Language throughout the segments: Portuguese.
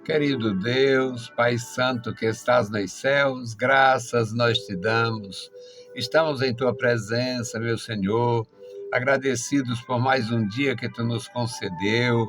Querido Deus, Pai Santo que estás nos céus, graças nós te damos. Estamos em tua presença, meu Senhor, agradecidos por mais um dia que tu nos concedeu.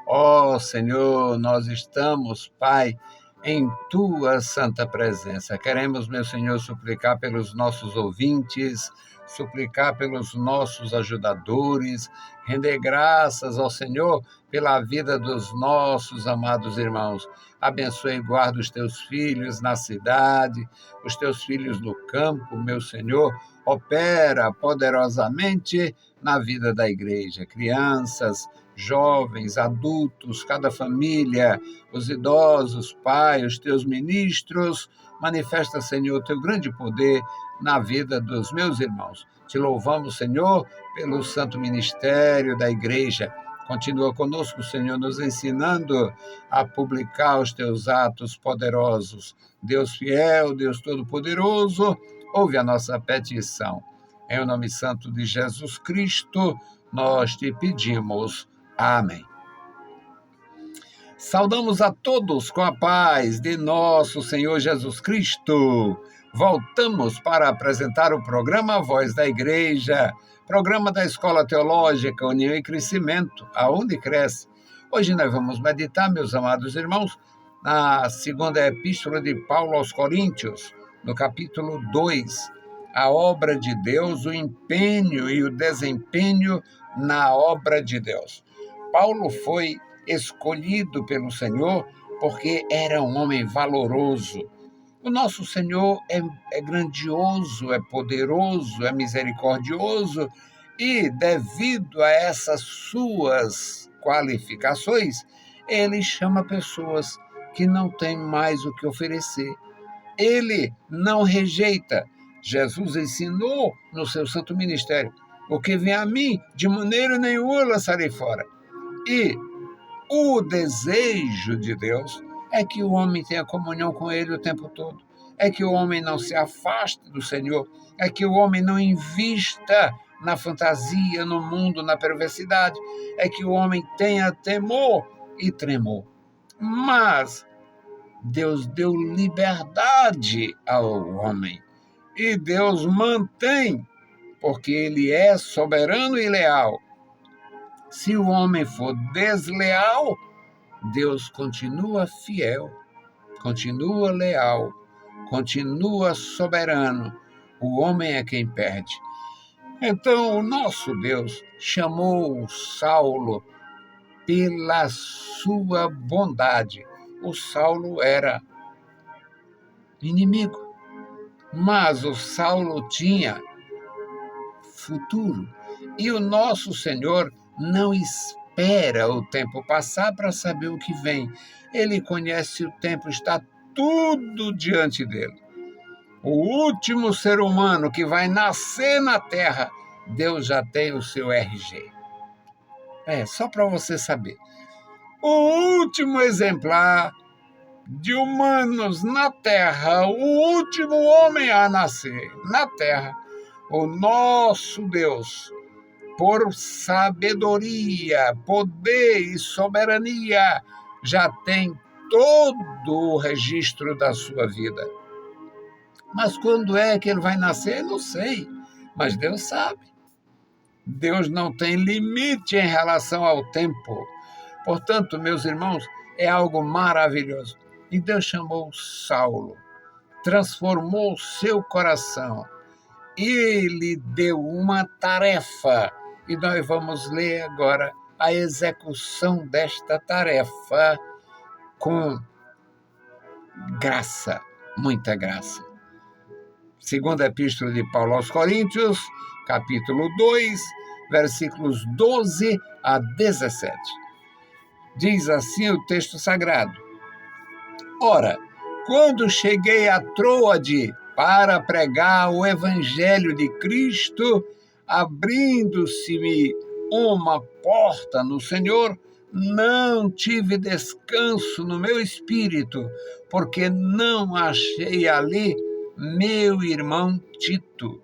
Ó Senhor, nós estamos, Pai, em tua santa presença. Queremos, meu Senhor, suplicar pelos nossos ouvintes, suplicar pelos nossos ajudadores, render graças ao Senhor pela vida dos nossos amados irmãos. Abençoe e guarda os teus filhos na cidade, os teus filhos no campo, meu Senhor. Opera poderosamente na vida da igreja. Crianças, jovens, adultos, cada família, os idosos, Pai, os teus ministros. Manifesta, Senhor, o teu grande poder na vida dos meus irmãos. Te louvamos, Senhor, pelo santo ministério da igreja. Continua conosco, Senhor, nos ensinando a publicar os teus atos poderosos. Deus fiel, Deus todo-poderoso, ouve a nossa petição. Em o nome santo de Jesus Cristo, nós te pedimos. Amém. Saudamos a todos com a paz de nosso Senhor Jesus Cristo. Voltamos para apresentar o programa Voz da Igreja, programa da Escola Teológica União e Crescimento, a Unicresce. Hoje nós vamos meditar, meus amados irmãos, na segunda epístola de Paulo aos Coríntios, no capítulo 2, a obra de Deus, o empenho e o desempenho na obra de Deus. Paulo foi escolhido pelo Senhor porque era um homem valoroso. O nosso Senhor é grandioso, é poderoso, é misericordioso e, devido a essas suas qualificações, ele chama pessoas que não têm mais o que oferecer. Ele não rejeita. Jesus ensinou no seu santo ministério: o que vem a mim, de maneira nenhuma lançarei fora. E o desejo de Deus é que o homem tenha comunhão com ele o tempo todo, é que o homem não se afaste do Senhor, é que o homem não invista na fantasia, no mundo, na perversidade, é que o homem tenha temor e tremor. Mas Deus deu liberdade ao homem e Deus mantém, porque ele é soberano e leal. Se o homem for desleal, Deus continua fiel, continua leal, continua soberano. O homem é quem perde. Então, o nosso Deus chamou Saulo pela sua bondade. O Saulo era inimigo, mas o Saulo tinha futuro. E o nosso Senhor não espera o tempo passar para saber o que vem. Ele conhece o tempo, está tudo diante dele. O último ser humano que vai nascer na Terra, Deus já tem o seu RG. Só para você saber. O último exemplar de humanos na Terra, o último homem a nascer na Terra, o nosso Deus, por sabedoria, poder e soberania, já tem todo o registro da sua vida. Mas quando é que ele vai nascer? Não sei, mas Deus sabe. Deus não tem limite em relação ao tempo. Portanto, meus irmãos, é algo maravilhoso. E Deus chamou Saulo, transformou seu coração. Ele deu uma tarefa. E nós vamos ler agora a execução desta tarefa com graça, muita graça. Segunda epístola de Paulo aos Coríntios, capítulo 2, versículos 12 a 17. Diz assim o texto sagrado: Ora, quando cheguei a Troade para pregar o evangelho de Cristo, abrindo-se-me uma porta no Senhor, não tive descanso no meu espírito, porque não achei ali meu irmão Tito.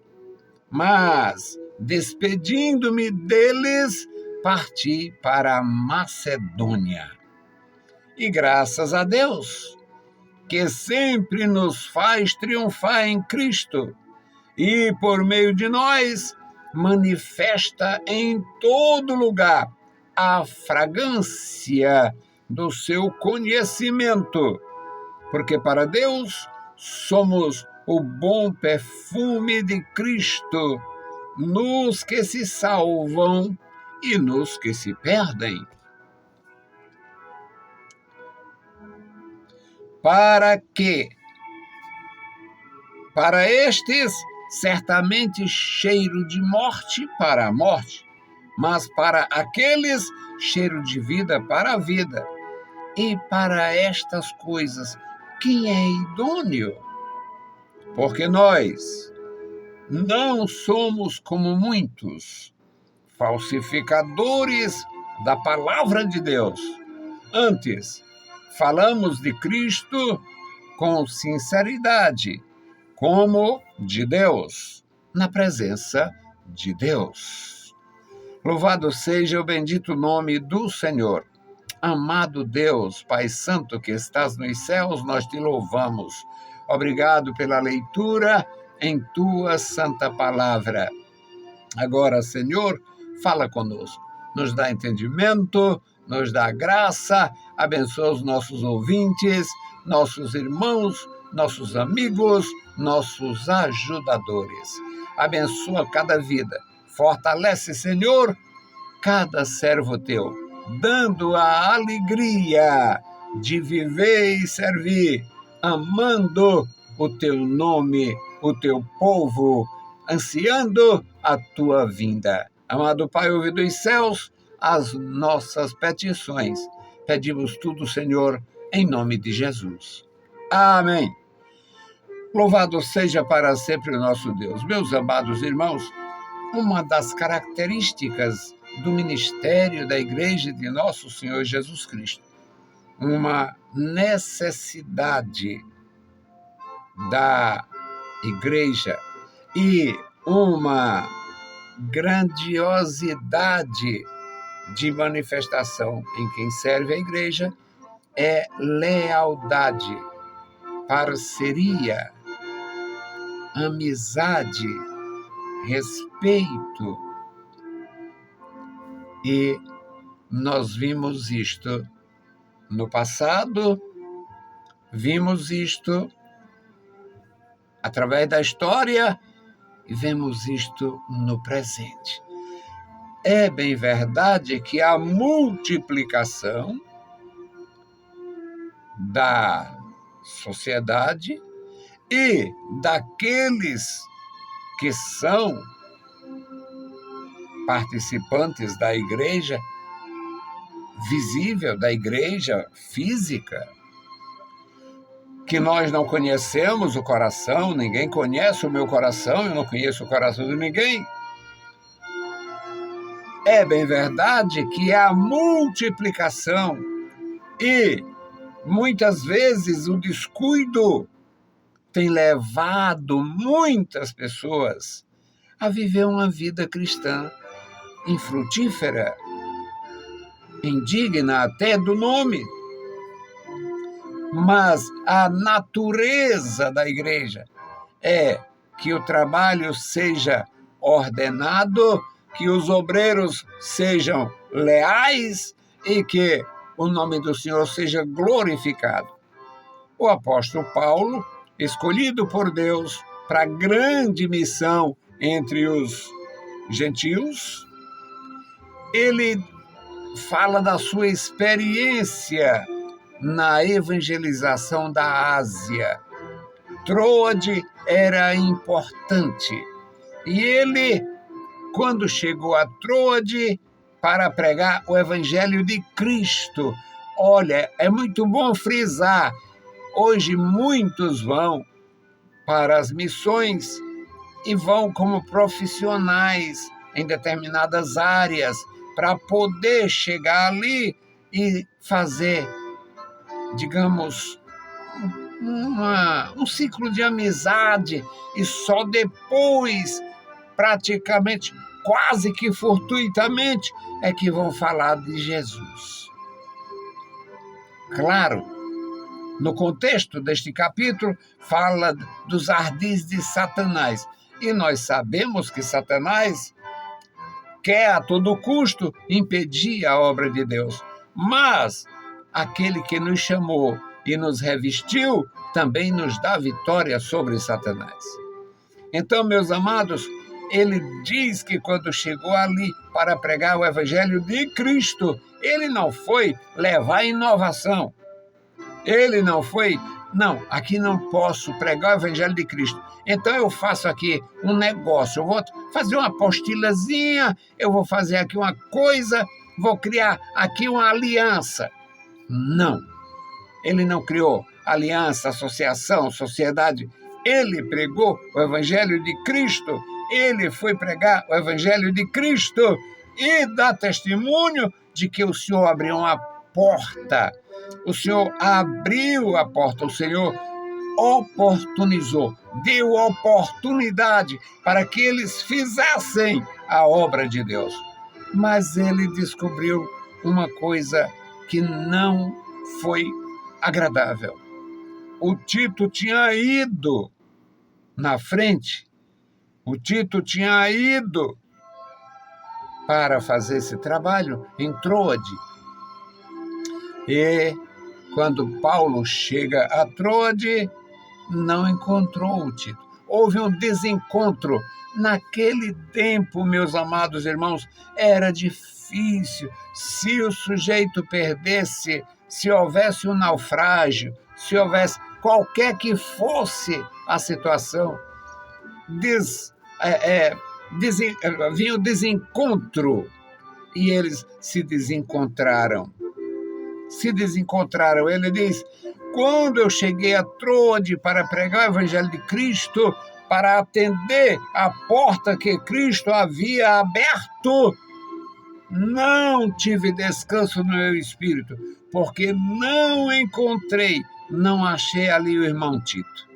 Mas, despedindo-me deles, parti para a Macedônia. E graças a Deus, que sempre nos faz triunfar em Cristo e, por meio de nós, manifesta em todo lugar a fragrância do seu conhecimento, porque para Deus somos o bom perfume de Cristo nos que se salvam e nos que se perdem. Para que, para estes, certamente cheiro de morte para a morte, mas para aqueles, cheiro de vida para a vida. E para estas coisas, quem é idôneo? Porque nós não somos como muitos, falsificadores da palavra de Deus. Antes, falamos de Cristo com sinceridade, como de Deus, na presença de Deus. Louvado seja o bendito nome do Senhor. Amado Deus, Pai Santo que estás nos céus, nós te louvamos. Obrigado pela leitura em tua santa palavra. Agora, Senhor, fala conosco. Nos dá entendimento, nos dá graça, abençoa os nossos ouvintes, nossos irmãos, nossos amigos, nossos ajudadores. Abençoa cada vida. Fortalece, Senhor, cada servo teu, dando a alegria de viver e servir, amando o teu nome, o teu povo, ansiando a tua vinda. Amado Pai, ouve dos céus as nossas petições. Pedimos tudo, Senhor, em nome de Jesus. Amém. Louvado seja para sempre o nosso Deus. Meus amados irmãos, uma das características do ministério da Igreja de Nosso Senhor Jesus Cristo, uma necessidade da Igreja e uma grandiosidade de manifestação em quem serve a Igreja é lealdade, parceria, amizade, respeito. E nós vimos isto no passado, vimos isto através da história e vemos isto no presente. É bem verdade que a multiplicação da sociedade e daqueles que são participantes da igreja visível, da igreja física, que nós não conhecemos o coração, ninguém conhece o meu coração, eu não conheço o coração de ninguém. É bem verdade que a multiplicação e, muitas vezes, o descuido tem levado muitas pessoas a viver uma vida cristã infrutífera, indigna até do nome. Mas a natureza da igreja é que o trabalho seja ordenado, que os obreiros sejam leais e que o nome do Senhor seja glorificado. O apóstolo Paulo, escolhido por Deus para a grande missão entre os gentios, ele fala da sua experiência na evangelização da Ásia. Troade era importante. E ele, quando chegou a Troade para pregar o evangelho de Cristo, olha, é muito bom frisar, hoje muitos vão para as missões e vão como profissionais em determinadas áreas para poder chegar ali e fazer, digamos, um ciclo de amizade e só depois, praticamente, quase que fortuitamente, é que vão falar de Jesus. claro, no contexto deste capítulo, fala dos ardis de Satanás. E nós sabemos que Satanás quer a todo custo impedir a obra de Deus. Mas aquele que nos chamou e nos revestiu também nos dá vitória sobre Satanás. Então, meus amados, ele diz que quando chegou ali para pregar o evangelho de Cristo, ele não foi levar inovação. Ele não foi, não, aqui não posso pregar o evangelho de Cristo. Então eu faço aqui um negócio, eu vou fazer uma apostilazinha, eu vou fazer aqui uma coisa, vou criar aqui uma aliança. Não, ele não criou aliança, associação, sociedade. Ele pregou o evangelho de Cristo, ele foi pregar o evangelho de Cristo e dá testemunho de que o Senhor abriu uma porta. O Senhor abriu a porta, o Senhor oportunizou, deu oportunidade para que eles fizessem a obra de Deus. Mas ele descobriu uma coisa que não foi agradável. O Tito tinha ido na frente, o Tito tinha ido para fazer esse trabalho em Troade. E quando Paulo chega a Troade, não encontrou o Tito. Houve um desencontro. Naquele tempo, meus amados irmãos, era difícil. Se o sujeito perdesse, se houvesse um naufrágio, se houvesse qualquer que fosse a situação, vinha o desencontro e eles se desencontraram. Ele diz: quando eu cheguei a Troade para pregar o evangelho de Cristo, para atender a porta que Cristo havia aberto, não tive descanso no meu espírito, porque não achei ali o irmão Tito.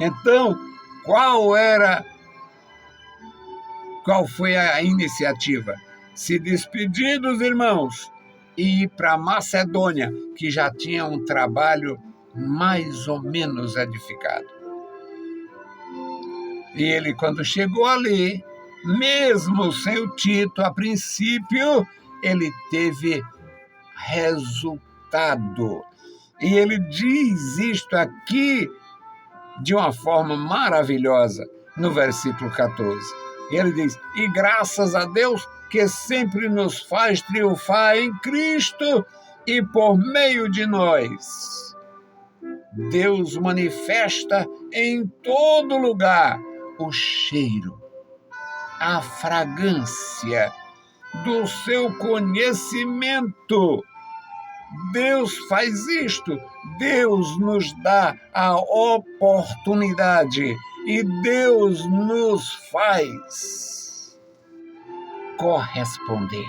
Então, qual foi a iniciativa? Se despedir dos irmãos e ir para Macedônia, que já tinha um trabalho mais ou menos edificado. E ele, quando chegou ali, mesmo sem o Tito, a princípio, ele teve resultado. E ele diz isto aqui de uma forma maravilhosa, no versículo 14. Ele diz: e graças a Deus que sempre nos faz triunfar em Cristo e por meio de nós. Deus manifesta em todo lugar o cheiro, a fragrância do seu conhecimento. Deus faz isto, Deus nos dá a oportunidade e Deus nos faz corresponder.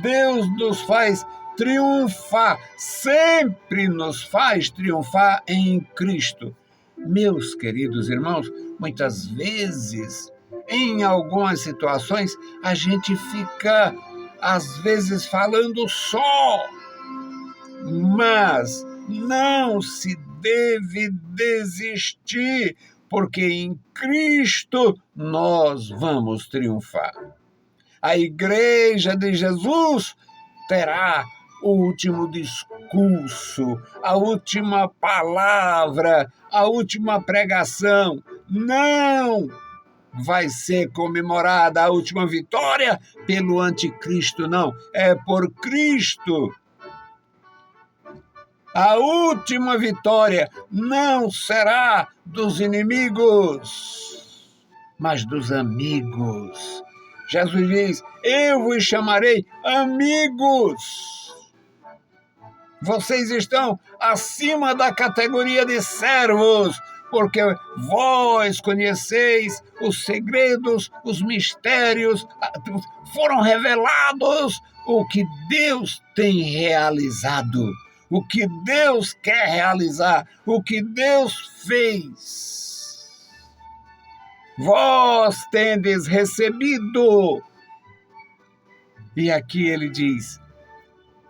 Deus nos faz triunfar, sempre nos faz triunfar em Cristo. Meus queridos irmãos, muitas vezes, em algumas situações, a gente fica, às vezes, falando só, mas não se deve desistir, porque em Cristo nós vamos triunfar. A igreja de Jesus terá o último discurso, a última palavra, a última pregação. Não vai ser comemorada a última vitória pelo anticristo, não. É por Cristo. A última vitória não será dos inimigos, mas dos amigos. Jesus diz: eu vos chamarei amigos. Vocês estão acima da categoria de servos, porque vós conheceis os segredos, os mistérios, foram revelados o que Deus tem realizado. O que Deus quer realizar, o que Deus fez. Vós tendes recebido. E aqui ele diz: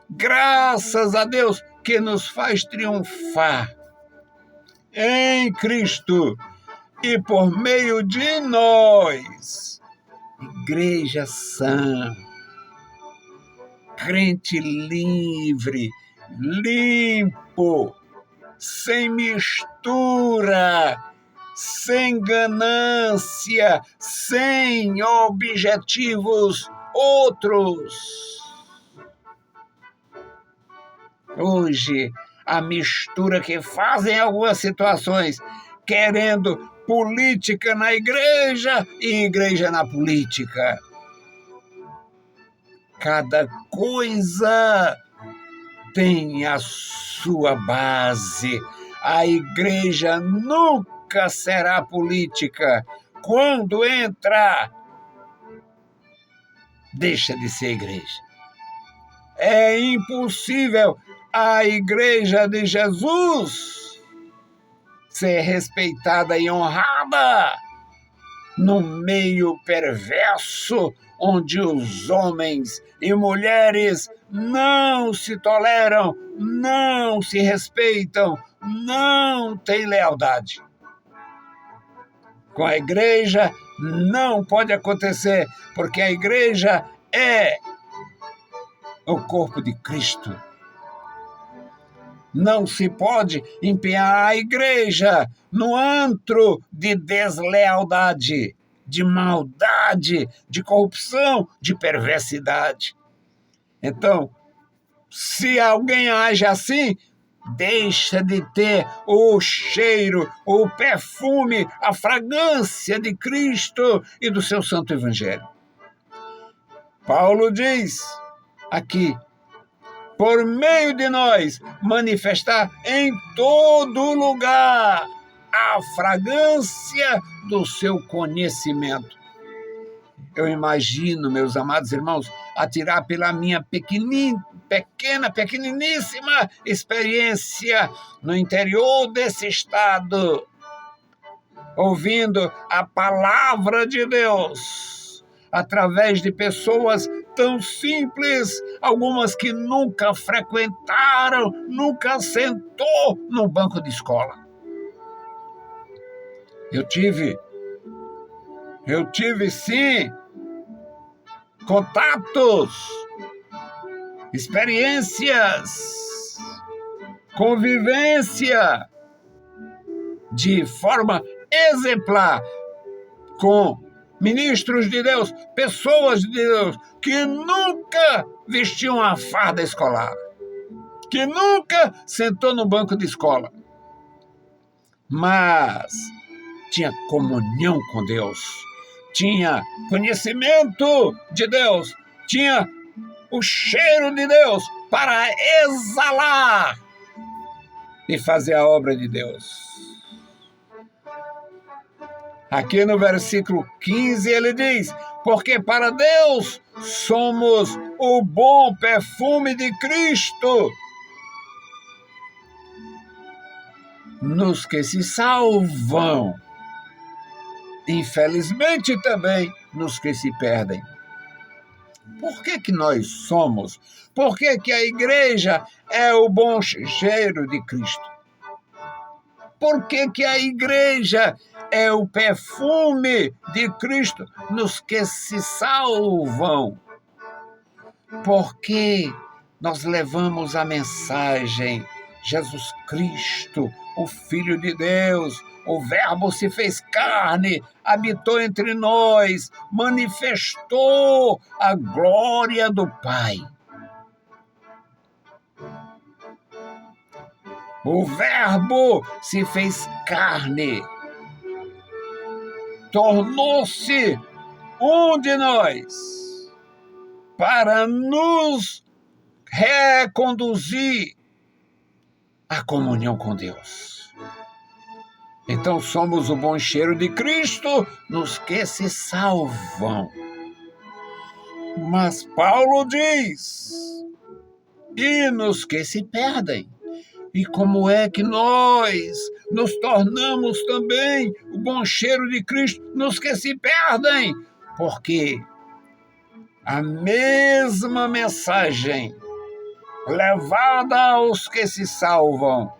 Graças a Deus que nos faz triunfar em Cristo e por meio de nós, igreja sã, crente livre, limpo, sem mistura, sem ganância, sem objetivos outros. Hoje, a mistura que fazem em algumas situações, querendo política na igreja e igreja na política. Cada coisa tem a sua base. A igreja nunca será política. Quando entra, deixa de ser igreja. É impossível a igreja de Jesus ser respeitada e honrada no meio perverso, onde os homens e mulheres não se toleram, não se respeitam, não têm lealdade. Com a igreja não pode acontecer, porque a igreja é o corpo de Cristo. Não se pode empenhar a igreja no antro de deslealdade, de maldade, de corrupção, de perversidade. Então, se alguém age assim, deixa de ter o cheiro, o perfume, a fragrância de Cristo e do seu santo evangelho. Paulo diz aqui, por meio de nós, manifestar em todo lugar a fragrância do seu conhecimento. Eu imagino, meus amados irmãos, atirar pela minha pequeniníssima experiência no interior desse estado, ouvindo a palavra de Deus, através de pessoas tão simples, algumas que nunca frequentaram, nunca sentou no banco de escola. Eu tive sim, contatos, experiências, convivência de forma exemplar com ministros de Deus, pessoas de Deus, que nunca vestiam a farda escolar, que nunca sentou no banco de escola, mas tinha comunhão com Deus, tinha conhecimento de Deus, tinha o cheiro de Deus para exalar e fazer a obra de Deus. Aqui no versículo 15 ele diz, porque para Deus somos o bom perfume de Cristo, nos que se salvam, infelizmente também nos que se perdem. Por que nós somos? Por que a igreja é o bom cheiro de Cristo? Por que a igreja é o perfume de Cristo nos que se salvam? Porque nós levamos a mensagem, Jesus Cristo, o Filho de Deus, o Verbo se fez carne, habitou entre nós, manifestou a glória do Pai. O Verbo se fez carne, tornou-se um de nós para nos reconduzir à comunhão com Deus. Então somos o bom cheiro de Cristo nos que se salvam. Mas Paulo diz, e nos que se perdem. E como é que nós nos tornamos também o bom cheiro de Cristo nos que se perdem? Porque a mesma mensagem, levada aos que se salvam,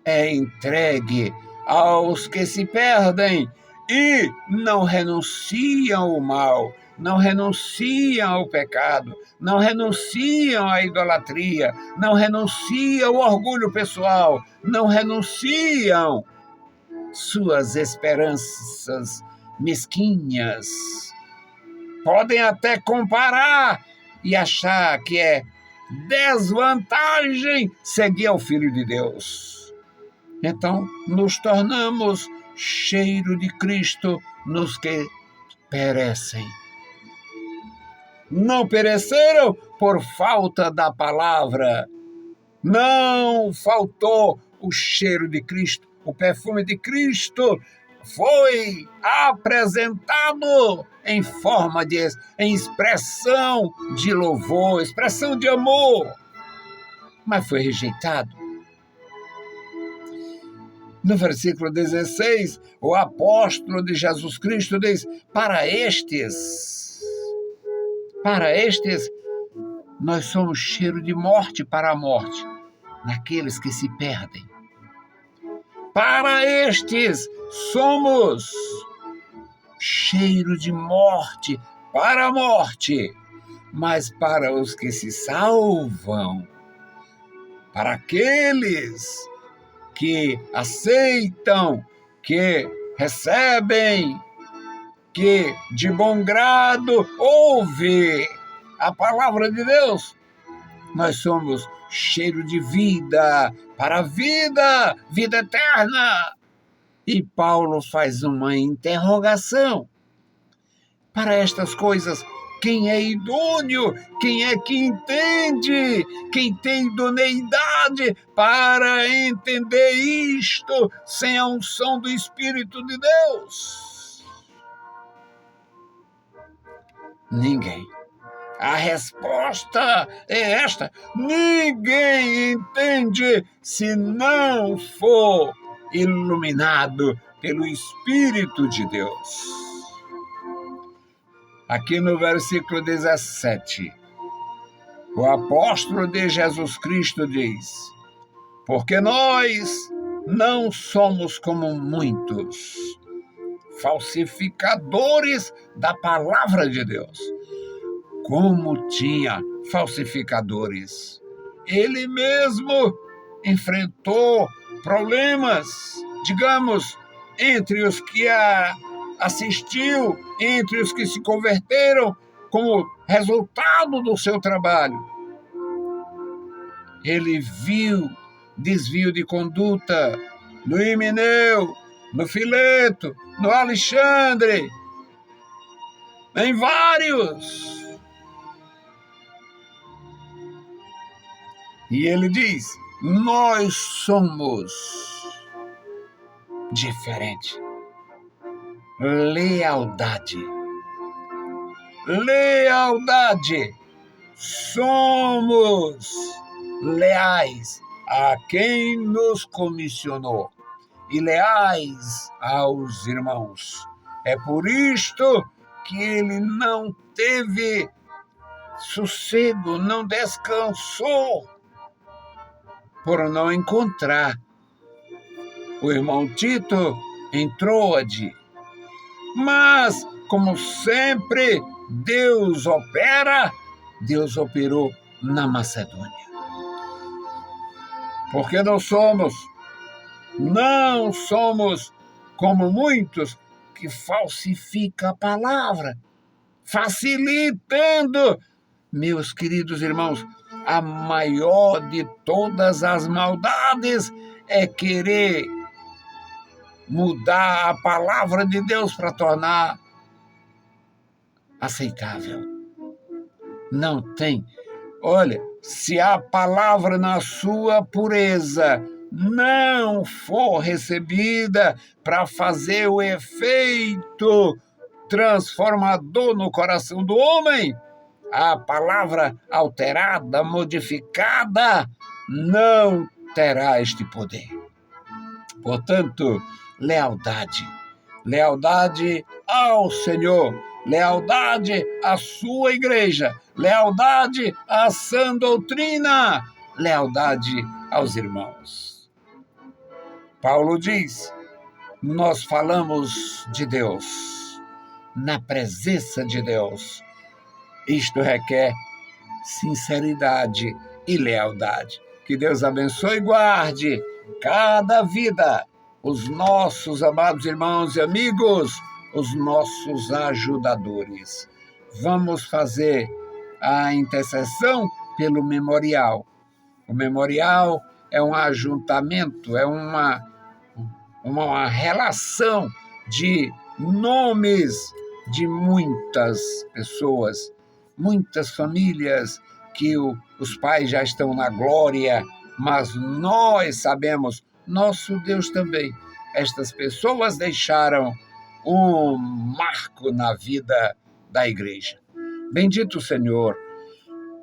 é entregue aos que se perdem e não renunciam ao mal, não renunciam ao pecado, não renunciam à idolatria, não renunciam ao orgulho pessoal, não renunciam suas esperanças mesquinhas. Podem até comparar e achar que é desvantagem seguir ao Filho de Deus. Então, nos tornamos cheiro de Cristo nos que perecem. Não pereceram por falta da palavra. Não faltou o cheiro de Cristo, o perfume de Cristo foi apresentado em forma em expressão de louvor, expressão de amor, mas foi rejeitado. No versículo 16, o apóstolo de Jesus Cristo diz: para estes, nós somos cheiro de morte para a morte, naqueles que se perdem. Para estes, somos cheiro de morte para a morte, mas para os que se salvam, para aqueles que aceitam, que recebem, que de bom grado ouvem a palavra de Deus, nós somos cheiro de vida, para a vida, vida eterna. E Paulo faz uma interrogação. Para estas coisas, quem é idôneo? Quem é que entende? Quem tem idoneidade para entender isto sem a unção do Espírito de Deus? Ninguém. A resposta é esta: ninguém entende se não for iluminado pelo Espírito de Deus. Aqui no versículo 17, o apóstolo de Jesus Cristo diz: porque nós não somos como muitos falsificadores da palavra de Deus. Como tinha falsificadores. Ele mesmo enfrentou problemas, digamos, entre os que assistiu, entre os que se converteram como resultado do seu trabalho. Ele viu desvio de conduta no Himeneu, no Fileto, no Alexandre, em vários. E ele diz: nós somos diferentes. Lealdade. Somos leais a quem nos comissionou e leais aos irmãos. É por isto que ele não teve sossego, não descansou, por não encontrar o irmão Tito em Troade. Mas, como sempre, Deus opera, Deus operou na Macedônia. Porque não somos como muitos que falsificam a palavra, facilitando. Meus queridos irmãos, a maior de todas as maldades é querer mudar a palavra de Deus para tornar aceitável. Não tem. Olha, se a palavra na sua pureza não for recebida para fazer o efeito transformador no coração do homem, a palavra alterada, modificada, não terá este poder. Portanto, lealdade ao Senhor, lealdade à sua igreja, lealdade à sã doutrina, lealdade aos irmãos. Paulo diz: nós falamos de Deus, na presença de Deus. Isto requer sinceridade e lealdade. Que Deus abençoe e guarde cada vida, os nossos amados irmãos e amigos, os nossos ajudadores. Vamos fazer a intercessão pelo memorial. O memorial é um ajuntamento, é uma relação de nomes de muitas pessoas, muitas famílias que os pais já estão na glória, mas nós sabemos, nosso Deus também. Estas pessoas deixaram um marco na vida da igreja. Bendito Senhor,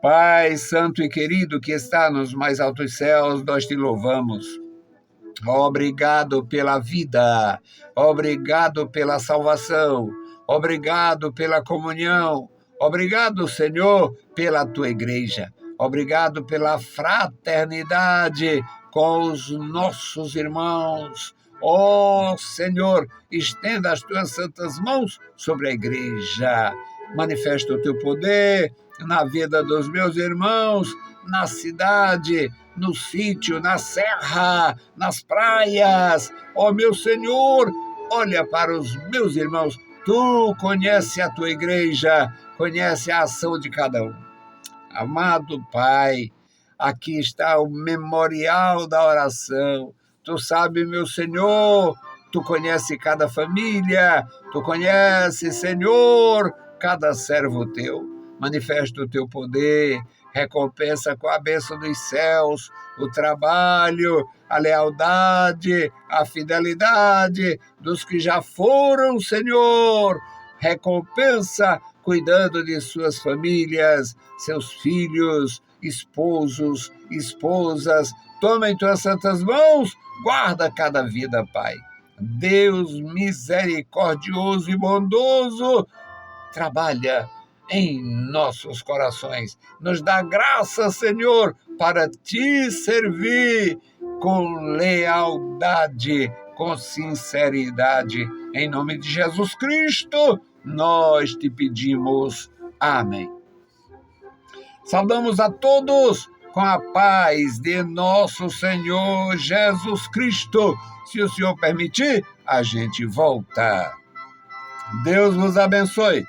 Pai santo e querido que está nos mais altos céus, nós te louvamos. Obrigado pela vida, obrigado pela salvação, obrigado pela comunhão, obrigado, Senhor, pela tua igreja, obrigado pela fraternidade com os nossos irmãos. Ó Senhor, estenda as tuas santas mãos sobre a igreja, manifesta o teu poder na vida dos meus irmãos, na cidade, no sítio, na serra, nas praias. Ó meu Senhor, olha para os meus irmãos. Tu conhece a tua igreja, conhece a ação de cada um. Amado Pai, aqui está o memorial da oração. Tu sabe, meu Senhor, tu conhece cada família, tu conhece, Senhor, cada servo teu. Manifesta o teu poder, recompensa com a bênção dos céus, o trabalho, a lealdade, a fidelidade dos que já foram, Senhor. Recompensa cuidando de suas famílias, seus filhos, esposos, esposas. Toma em tuas santas mãos, guarda cada vida, Pai. Deus misericordioso e bondoso, trabalha em nossos corações. Nos dá graça, Senhor, para te servir com lealdade, com sinceridade. Em nome de Jesus Cristo, nós te pedimos. Amém. Saudamos a todos com a paz de nosso Senhor Jesus Cristo. Se o Senhor permitir, a gente volta. Deus vos abençoe.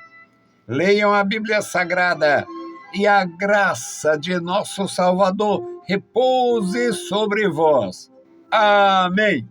Leiam a Bíblia Sagrada e a graça de nosso Salvador repouse sobre vós. Amém.